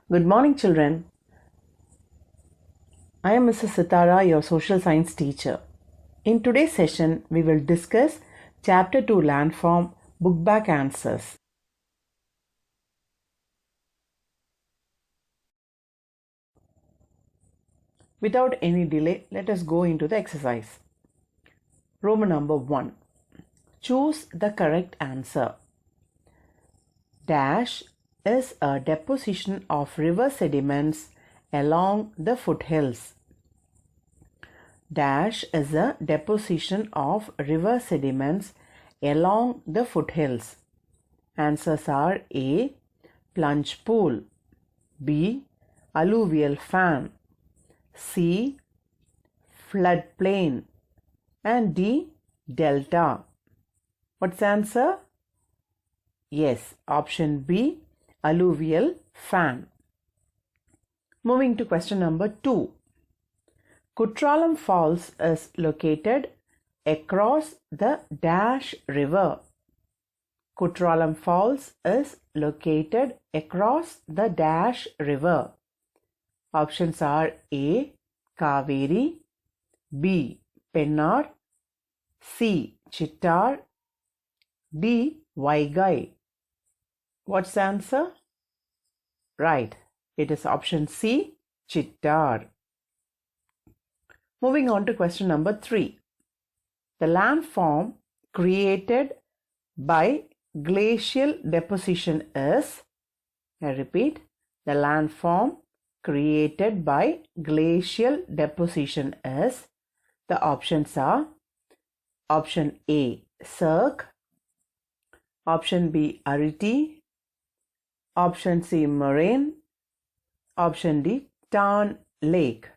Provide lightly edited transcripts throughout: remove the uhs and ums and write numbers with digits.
Good morning, children. I am Mrs. Sitara, your social science teacher. In today's session, we will discuss Chapter 2 Landform Bookback Answers. Without any delay, let us go into the exercise. Roman number 1. Choose the correct answer. Dash is a deposition of river sediments along the foothills. Dash is a deposition of river sediments along the foothills. Answers are A. Plunge pool, B. Alluvial fan, C. Floodplain, and D. Delta. What's the answer? Yes, option B. Alluvial fan. Moving to question number 2. Kutralam Falls is located across the Dash River. Kutralam Falls is located across the Dash River. Options are A. Kaveri, B. Pennar, C. Chittar, D. Vaigai. What's the answer? Right, it is option C. Chittar. Moving on to question number 3. The landform created by glacial deposition is, I repeat, the landform created by glacial deposition is, the options are option A. Cirque, option B. Ariti, option C. Moraine, option D. Tarn Lake.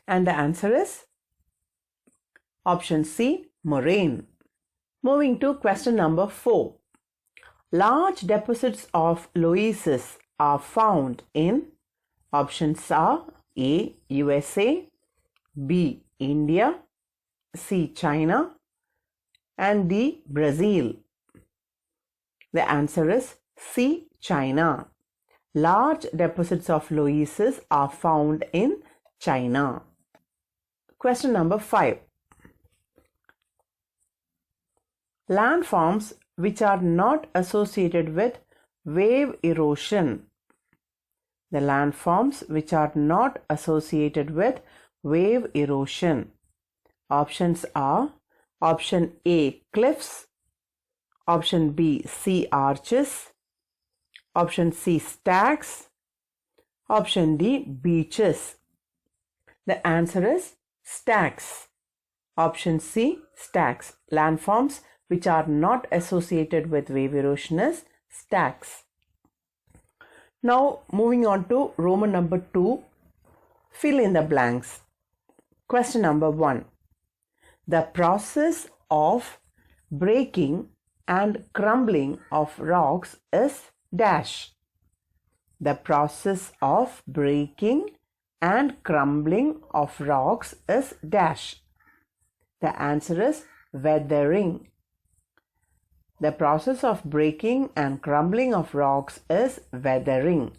And the answer is option C. Moraine. Moving to question number 4. Large deposits of loess are found in, options are A. USA, B. India, C. China, and D. Brazil. The answer is C. China. Large deposits of loess are found in China. Question number 5. Landforms which are not associated with wave erosion. The landforms which are not associated with wave erosion. Options are option A. Cliffs, option B. Sea arches, option C. Stacks, option D. Beaches. The answer is stacks. Option C. Stacks. Landforms which are not associated with wave erosion is stacks. Now moving on to Roman number 2. Fill in the blanks. Question number 1. The process of breaking and crumbling of rocks is dash. The process of breaking and crumbling of rocks is dash. The answer is weathering. The process of breaking and crumbling of rocks is weathering.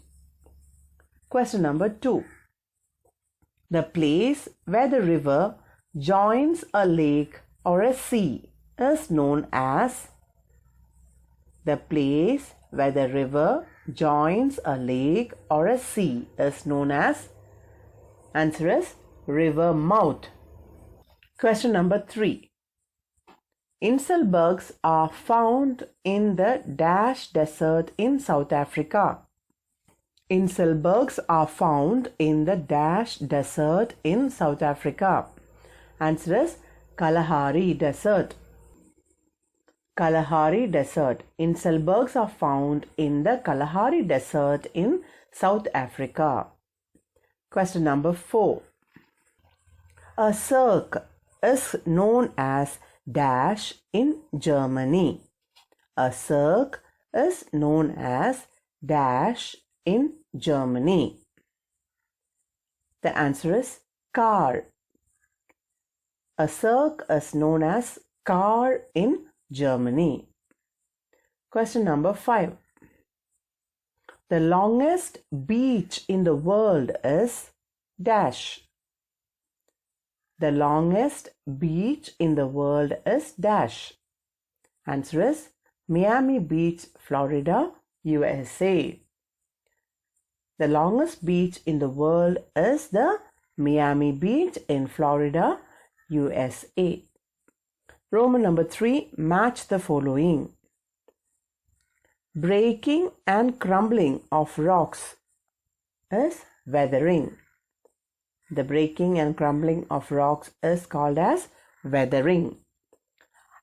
Question number 2. The place where the river joins a lake or a sea is known as. The place where the river joins a lake or a sea is known as. Answer is river mouth. Question number 3. Inselbergs are found in the Dash Desert in South Africa. Inselbergs are found in the Dash Desert in South Africa. Answer is Kalahari Desert. Kalahari Desert. Inselbergs are found in the Kalahari Desert in South Africa. Question number 4. A cirque is known as dash in Germany. A cirque is known as dash in Germany. The answer is car. A cirque is known as car in Germany. Question number 5. The longest beach in the world is dash. The longest beach in the world is dash. Answer is Miami Beach, Florida, USA. The longest beach in the world is the Miami Beach in Florida, USA. Roman number 3, match the following. Breaking and crumbling of rocks is weathering. The breaking and crumbling of rocks is called as weathering.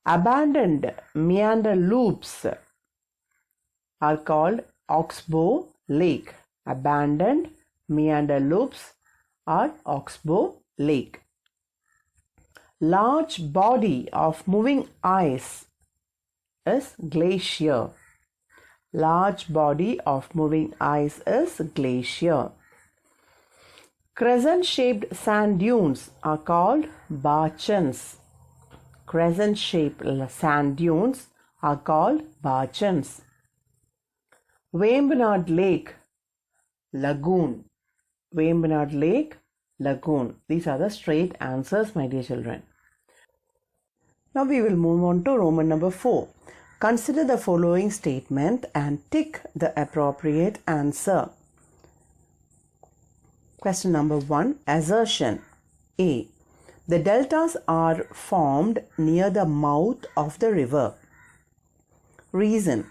Abandoned meander loops are called oxbow lake. Abandoned meander loops are oxbow lake. Large body of moving ice is glacier. Large body of moving ice is glacier. Crescent-shaped sand dunes are called barchans. Crescent-shaped sand dunes are called barchans. Waimbenard Lake, lagoon. Waimbenard Lake, lagoon. These are the straight answers, my dear children. Now we will move on to Roman number 4. Consider the following statement and tick the appropriate answer. Question number 1. Assertion. A. The deltas are formed near the mouth of the river. Reason.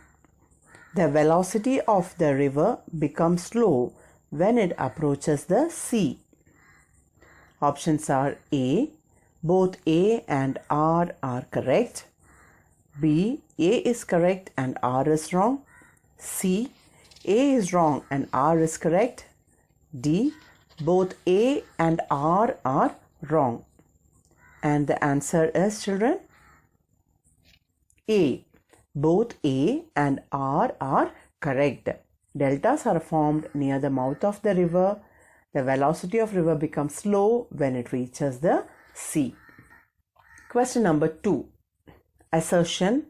The velocity of the river becomes slow when it approaches the sea. Options are A. Both A and R are correct. B. A is correct and R is wrong. C. A is wrong and R is correct. D. Both A and R are wrong. And the answer is, children, A. Both A and R are correct. Deltas are formed near the mouth of the river. The velocity of river becomes slow when it reaches the sea. Question number 2. Assertion.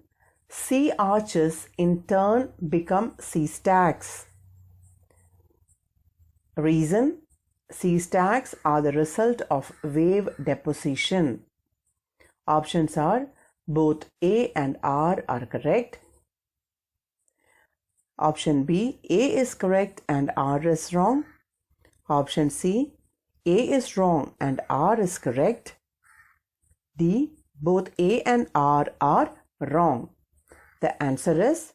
Sea arches in turn become sea stacks. Reason. Sea stacks are the result of wave deposition. Options are both A and R are correct. Option B. A is correct and R is wrong. Option C. A is wrong and R is correct. D. Both A and R are wrong. The answer is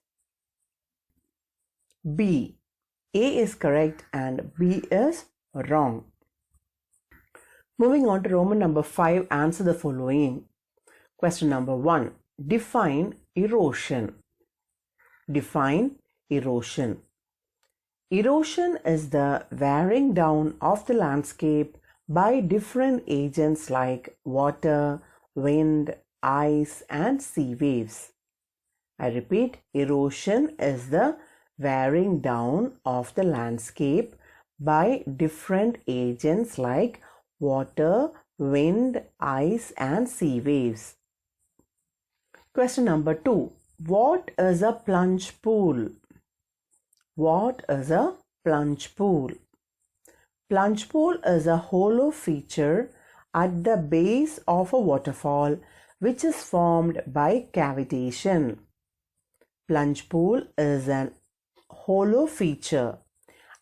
B. A is correct and B is wrong. Moving on to Roman number 5, answer the following. Question number 1. Define erosion. Define erosion. Erosion is the wearing down of the landscape by different agents like water, wind, ice, and sea waves. I repeat, erosion is the wearing down of the landscape by different agents like water, wind, ice, and sea waves. Question number 2. What is a plunge pool? What is a plunge pool? Plunge pool is a hollow feature at the base of a waterfall which is formed by cavitation. Plunge pool is an hollow feature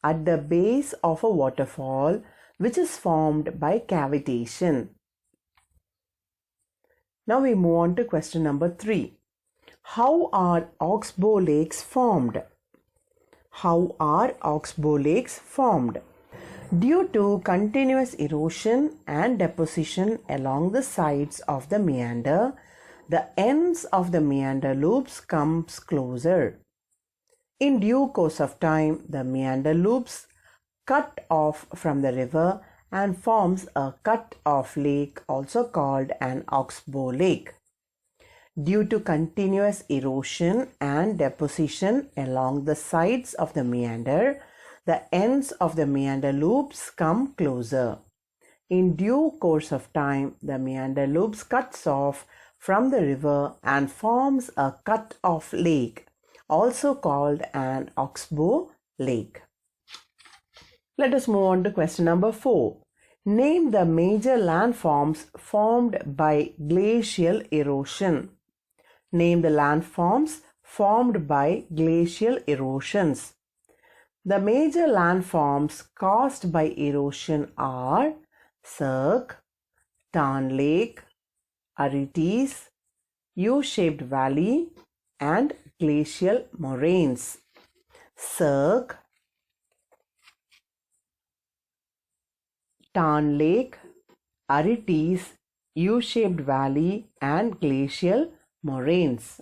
at the base of a waterfall which is formed by cavitation. Now we move on to question number 3. How are oxbow lakes formed? How are oxbow lakes formed? Due to continuous erosion and deposition along the sides of the meander, the ends of the meander loops comes closer. In due course of time, the meander loops cut off from the river and forms a cut-off lake, also called an oxbow lake. Due to continuous erosion and deposition along the sides of the meander, the ends of the meander loops come closer. In due course of time, the meander loops cuts off from the river and forms a cut-off lake, also called an oxbow Lake. Let us move on to question number 4. Name the major landforms formed by glacial erosion. Name the landforms formed by glacial erosions. The major landforms caused by erosion are Cirque, Tarn Lake, Arites, U-shaped valley, and glacial moraines. Cirque, Tarn Lake, Arites, U-shaped valley, and glacial moraines.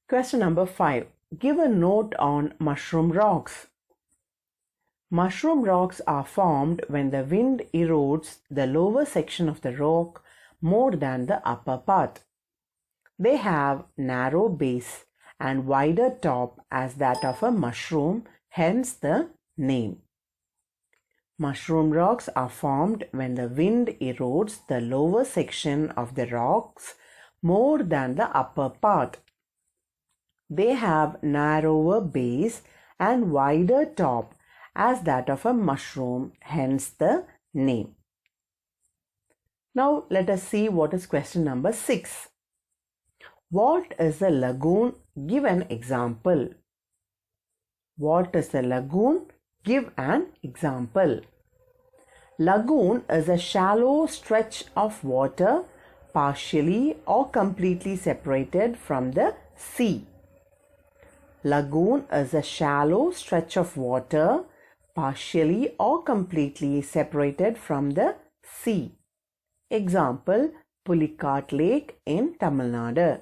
Question number 5. Give a note on mushroom rocks. Mushroom rocks are formed when the wind erodes the lower section of the rock more than the upper part. They have narrow base and wider top as that of a mushroom, hence the name. Mushroom rocks are formed when the wind erodes the lower section of the rocks more than the upper part. They have narrower base and wider top as that of a mushroom, hence the name. Now let us see what is question number 6. What is a lagoon? Give an example. What is a lagoon? Give an example. Lagoon is a shallow stretch of water partially or completely separated from the sea. Lagoon is a shallow stretch of water partially or completely separated from the sea. Example, Pulicat Lake in Tamil Nadu.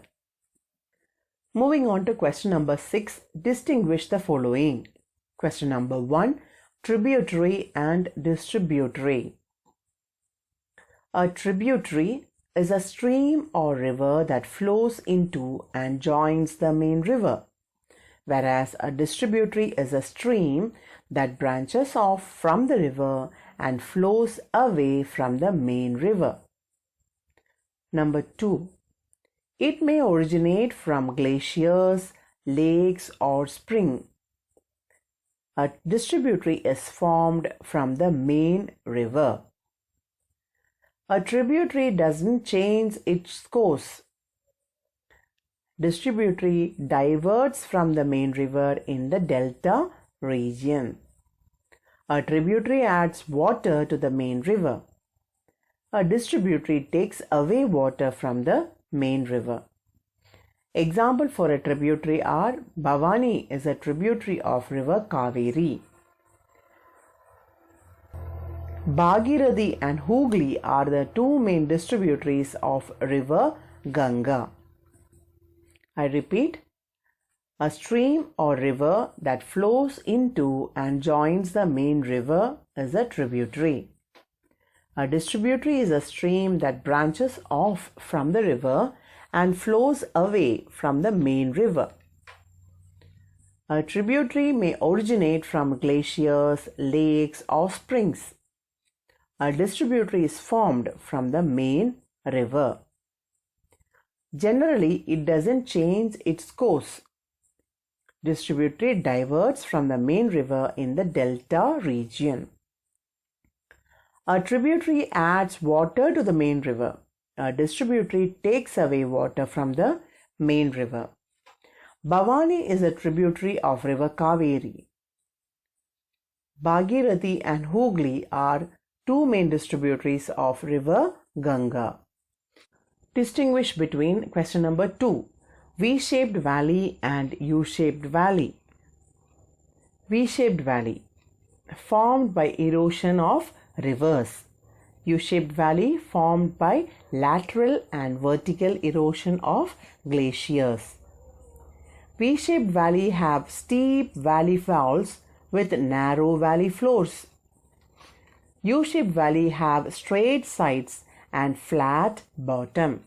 Moving on to question number 6, distinguish the following. Question number 1, tributary and distributary. A tributary is a stream or river that flows into and joins the main river, whereas a distributary is a stream that branches off from the river and flows away from the main river. Number 2, it may originate from glaciers, lakes, or spring. A distributary is formed from the main river. A tributary doesn't change its course. Distributary diverts from the main river in the delta region. A tributary adds water to the main river. A distributary takes away water from the main river. Example for a tributary are Bhavani is a tributary of river Kaveri. Bhagirathi and Hooghly are the two main distributaries of river Ganga. I repeat, a stream or river that flows into and joins the main river is a tributary. A distributary is a stream that branches off from the river and flows away from the main river. A tributary may originate from glaciers, lakes, or springs. A distributary is formed from the main river. Generally, it doesn't change its course. Distributary diverts from the main river in the delta region. A tributary adds water to the main river. A distributary takes away water from the main river. Bhavani is a tributary of river Kaveri. Bhagirathi and Hooghly are two main distributaries of river Ganga. Distinguish between question number 2, V-shaped valley and U-shaped valley. V-shaped valley, formed by erosion of rivers. U-shaped valley, formed by lateral and vertical erosion of glaciers. V-shaped valley have steep valley falls with narrow valley floors. U-shaped valley have straight sides and flat bottom.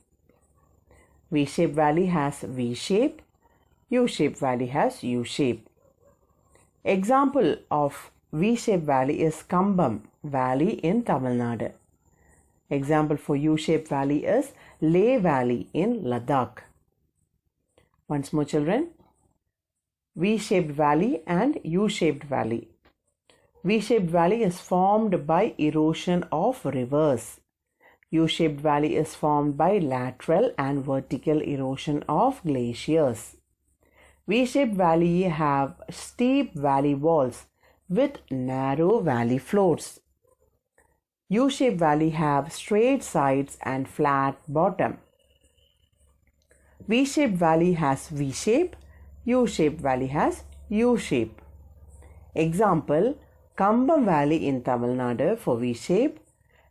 V-shaped valley has V-shape. U-shaped valley has U-shape. Example of V-shaped valley is Kambam Valley in Tamil Nadu. Example for U-shaped valley is Leh Valley in Ladakh. Once more, children. V-shaped valley and U-shaped valley. V-shaped valley is formed by erosion of rivers. U-shaped valley is formed by lateral and vertical erosion of glaciers. V-shaped valley have steep valley walls with narrow valley floors. U-shaped valley have straight sides and flat bottom. V-shaped valley has V-shape, U-shaped valley has U-shape. Example, Kambam Valley in Tamil Nadu for V-shape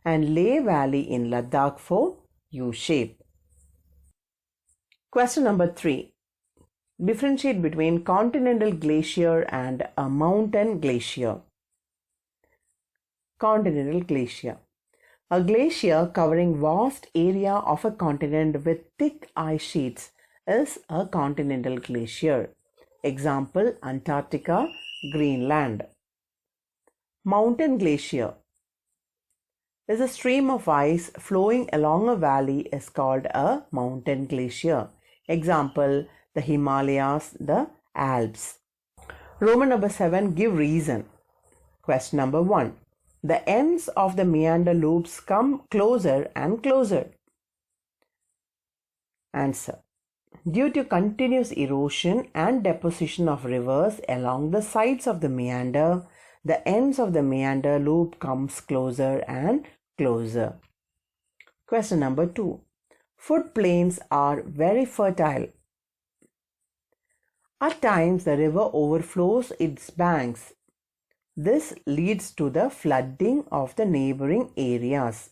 and Leh Valley in Ladakh for U-shape. Question number 3. Differentiate between continental glacier and a mountain glacier. Continental glacier. A glacier covering vast area of a continent with thick ice sheets is a continental glacier. Example, Antarctica, Greenland. Mountain glacier is a stream of ice flowing along a valley is called a mountain glacier. Example, the Himalayas, the Alps. Roman number 7, give reason. Question number 1. The ends of the meander loops come closer and closer. Answer. Due to continuous erosion and deposition of rivers along the sides of the meander, the ends of the meander loop comes closer and closer. Question number 2. Foot plains are very fertile. At times the river overflows its banks. This leads to the flooding of the neighboring areas.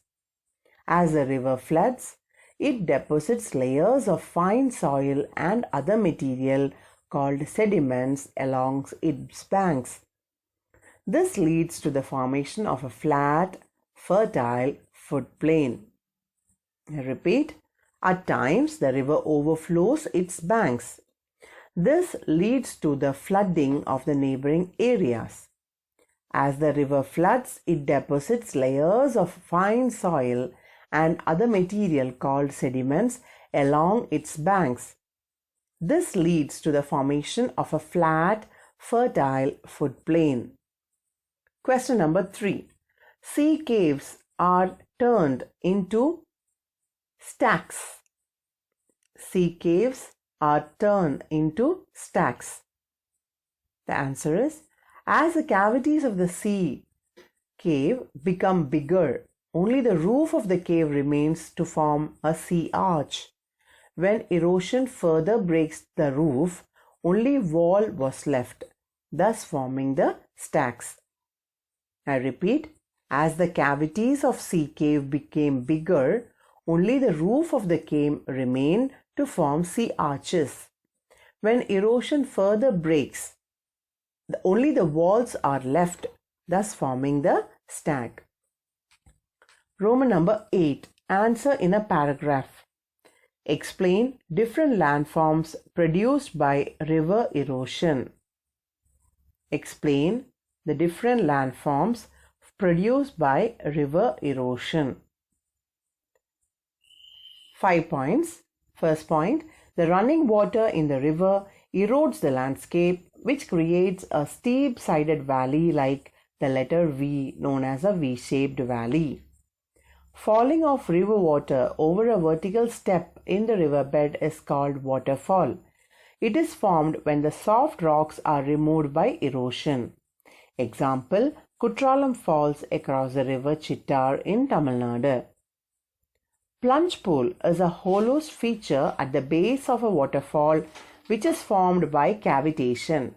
As the river floods, it deposits layers of fine soil and other material called sediments along its banks. This leads to the formation of a flat, fertile foot plain. I repeat, at times the river overflows its banks. This leads to the flooding of the neighboring areas. As the river floods, it deposits layers of fine soil and other material called sediments along its banks. This leads to the formation of a flat, fertile foot plain. Question number 3. Sea caves are turned into stacks. Sea caves are turned into stacks. The answer is, as the cavities of the sea cave become bigger, only the roof of the cave remains to form a sea arch. When erosion further breaks the roof, only wall was left, thus forming the stacks. I repeat, as the cavities of sea cave became bigger, only the roof of the cave remained to form sea arches. When erosion further breaks, only the walls are left, thus forming the stack. Roman number 8. Answer in a paragraph. Explain different landforms produced by river erosion. Explain the different landforms produced by river erosion. 5 points. First point, the running water in the river erodes the landscape, which creates a steep-sided valley like the letter V, known as a V-shaped valley. Falling of river water over a vertical step in the riverbed is called waterfall. It is formed when the soft rocks are removed by erosion. Example, Kutralam Falls across the river Chittar in Tamil Nadu. Plunge pool is a hollow feature at the base of a waterfall which is formed by cavitation.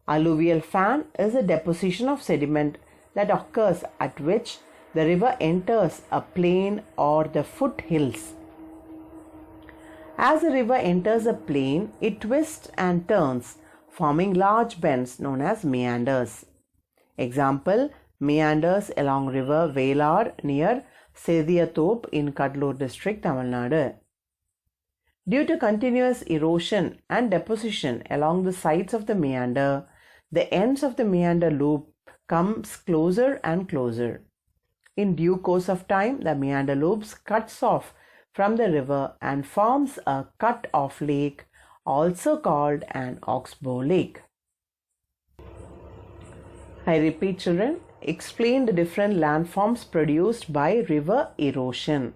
Alluvial fan is a deposition of sediment that occurs at which the river enters a plain or the foothills. As the river enters a plain, it twists and turns, forming large bends known as meanders. Example, meanders along river Velar near Sediyathope in Kadalur district, Tamil Nadu. Due to continuous erosion and deposition along the sides of the meander, the ends of the meander loop comes closer and closer. In due course of time, the meander loops cuts off from the river and forms a cut-off lake also called an oxbow lake. I repeat, children, explain the different landforms produced by river erosion.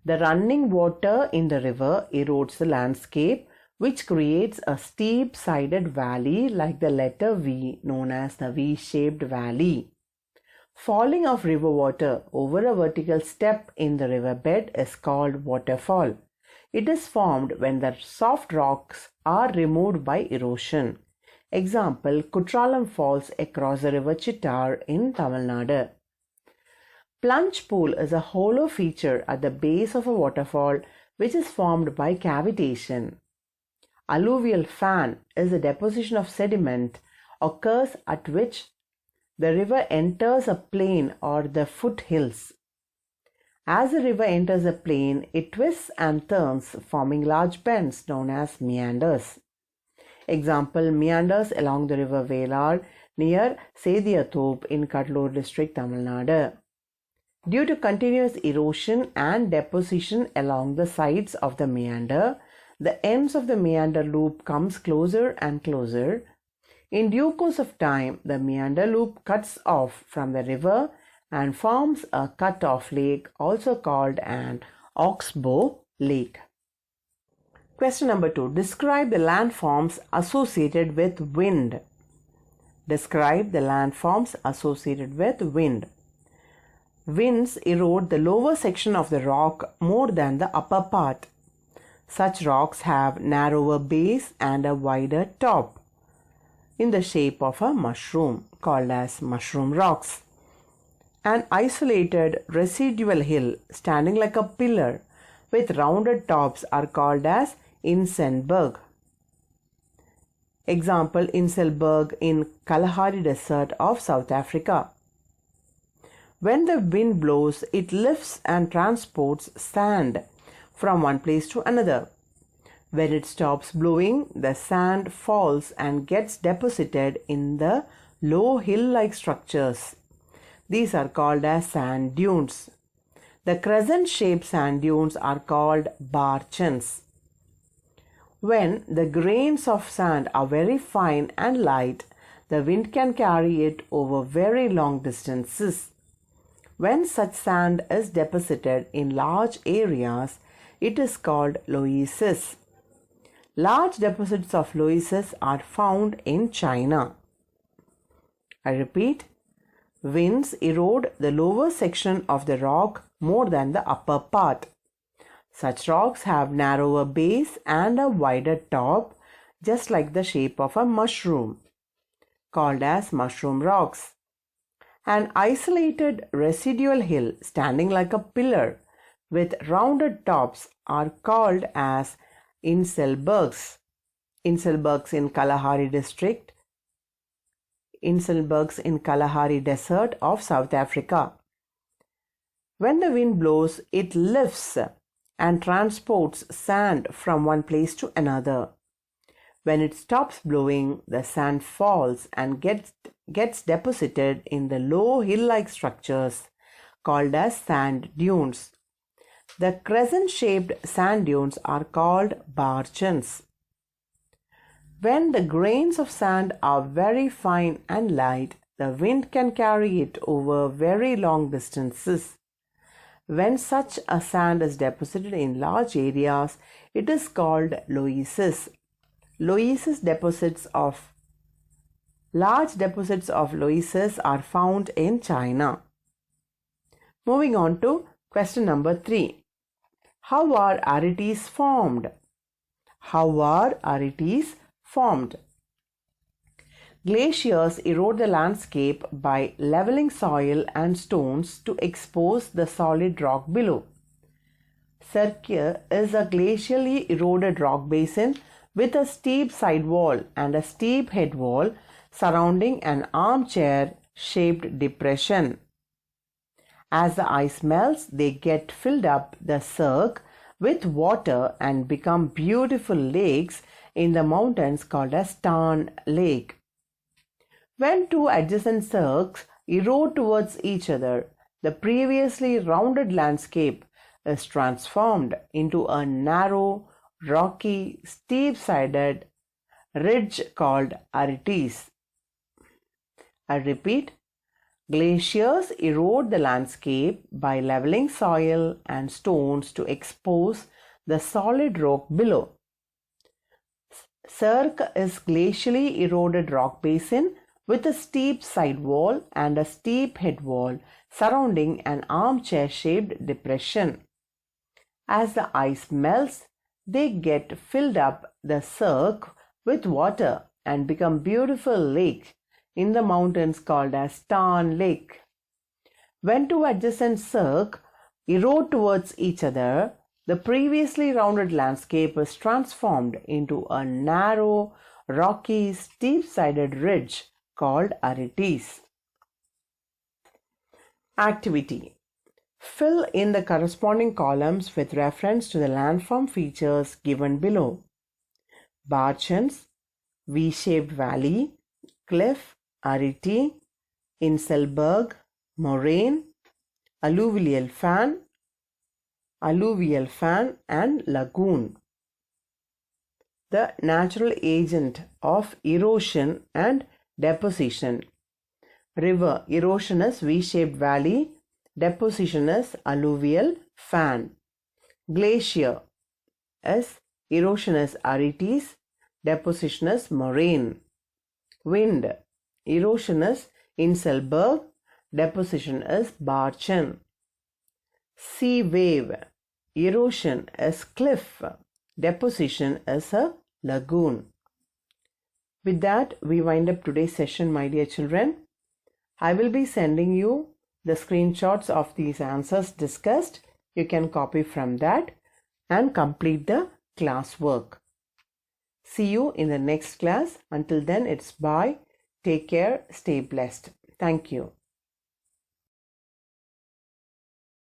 The running water in the river erodes the landscape, which creates a steep-sided valley like the letter V, known as the V-shaped valley. Falling of river water over a vertical step in the riverbed is called waterfall. It is formed when the soft rocks are removed by erosion. Example, Kutralam Falls across the river Chittar in Tamil Nadu. Plunge pool is a hollow feature at the base of a waterfall which is formed by cavitation. Alluvial fan is a deposition of sediment occurs at which the river enters a plain or the foothills. As the river enters a plain, it twists and turns, forming large bends known as meanders. Example, meanders along the river Velar near Sediyathop in Kadalur district, Tamil Nadu. Due to continuous erosion and deposition along the sides of the meander, the ends of the meander loop comes closer and closer. In due course of time, the meander loop cuts off from the river and forms a cut-off lake, also called an oxbow lake. Question number 2. Describe the landforms associated with wind. Describe the landforms associated with wind. Winds erode the lower section of the rock more than the upper part. Such rocks have narrower base and a wider top in the shape of a mushroom, called as mushroom rocks. An isolated residual hill standing like a pillar with rounded tops are called as Inselberg. Example, Inselberg in Kalahari Desert of South Africa. When the wind blows, it lifts and transports sand from one place to another. When it stops blowing, the sand falls and gets deposited in the low hill-like structures. These are called as sand dunes. The crescent-shaped sand dunes are called barchans. When the grains of sand are very fine and light, the wind can carry it over very long distances. When such sand is deposited in large areas, it is called loess. Large deposits of loess are found in China. I repeat, winds erode the lower section of the rock more than the upper part. Such rocks have narrower base and a wider top, just like the shape of a mushroom, called as mushroom rocks. An isolated residual hill standing like a pillar with rounded tops are called as Inselbergs. Inselbergs in Kalahari district. Inselbergs in Kalahari Desert of South Africa. When the wind blows, it lifts and transports sand from one place to another. When it stops blowing, the sand falls and gets deposited in the low hill-like structures called as sand dunes. The crescent-shaped sand dunes are called barchans. When the grains of sand are very fine and light, the wind can carry it over very long distances. When such a sand is deposited in large areas, it is called loess. Large deposits of loess are found in China. Moving on to question number 3. How are arites formed? How are arites formed? Glaciers erode the landscape by leveling soil and stones to expose the solid rock below. Serkir is a glacially eroded rock basin with a steep side wall and a steep head wall surrounding an armchair-shaped depression. As the ice melts, they get filled up the cirque with water and become beautiful lakes in the mountains called as Tarn Lake. When two adjacent cirques erode towards each other, the previously rounded landscape is transformed into a narrow, rocky, steep-sided ridge called Arites. I repeat, glaciers erode the landscape by leveling soil and stones to expose the solid rock below. Cirque is glacially eroded rock basin with a steep side wall and a steep head wall surrounding an armchair-shaped depression. As the ice melts, they get filled up the cirque with water and become beautiful lakes in the mountains called as Tarn Lake. When two adjacent cirques erode towards each other, the previously rounded landscape is transformed into a narrow, rocky, steep-sided ridge called Arites. Activity: fill in the corresponding columns with reference to the landform features given below. Barchans, V-shaped valley, cliff, Arete, Inselberg, moraine, alluvial fan and lagoon. The natural agent of erosion and deposition. River, erosion is V-shaped valley, deposition is alluvial fan. Glacier is erosion is Arites, deposition is moraine. Wind, erosion is Inselberg, deposition is Barchan. Sea wave, erosion is cliff, deposition is a lagoon. With that, we wind up today's session, my dear children. I will be sending you the screenshots of these answers discussed. You can copy from that and complete the classwork. See you in the next class. Until then, it's bye. Take care. Stay blessed. Thank you.